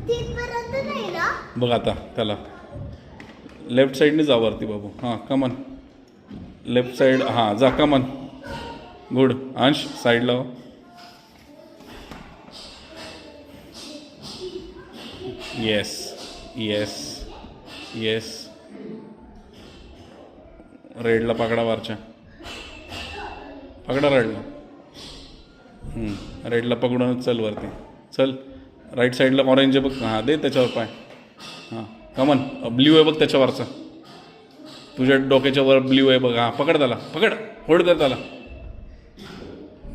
तिथपर्यंत नाही ना? बघ आता त्याला लेफ्ट साईडने जा वरती बाबू. हां कमन लेफ्ट साईड. हां जा कमन. गुड. अंश साईडला हो. Yes yes yes. रेडला पकडा वरच्या. पकडा रेडला. रेडला पकडूनच चल वरती. चल राईट साईडला ऑरेंज आहे बघ. हां दे त्याच्यावर पाय. हां कमन. ब्ल्यू आहे बघ त्याच्यावरचा. तुझ्या डोक्याच्या वर ब्ल्यू आहे बघ. हां पकड त्याला. पकड. होल्ड कर त्याला.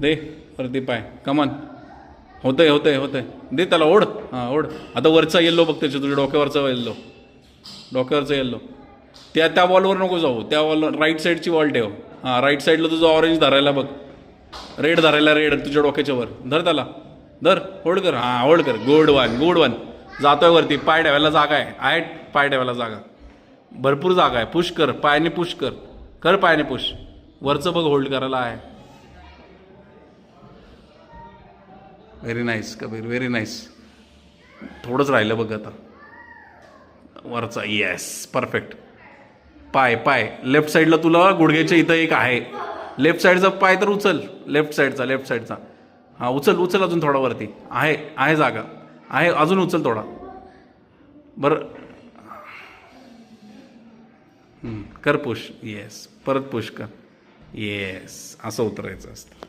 दे वरती पाय. कमन. होतंय होतंय होतंय. दे त्याला. ओढ. हां ओढ. आता वरचा येल्लो बघ त्याच्या तुझ्या डोक्यावरचा येल्लो. डोक्यावरचा येल्लो. त्या वॉलवर नको जाऊ. त्या वॉलवर राईट साईडची वॉल ठेव. हां राईट साईडला तुझं ऑरेंज धरायला बघ. रेड धरायला. रेड तुझ्या डोक्याच्या वर धर त्याला. धर. होल्ड कर. हां होल्ड कर. Good one good one. जातोय वरती. पाय ठेवायला जागा आहे. पाय ठेवायला जागा भरपूर जागा आहे. पुश कर. पायाने पुश कर. कर पायाने पुश. वरचं बघ होल्ड करायला आहे. Very nice Kabir. Very nice. थोडंच राहिलं बघ आता वरचा. Yes perfect. पाय पाय लेफ्ट साईडला तुला गुडघ्याच्या इथं एक आहे. लेफ्ट साईडचा पाय तर उचल. लेफ्ट साईडचा. हां उचल उचल अजून थोडा वरती आहे जागा आहे. अजून उचल थोडा. बरं कर पुश. येस परत पुश कर. येस असं उतरायचं असतं.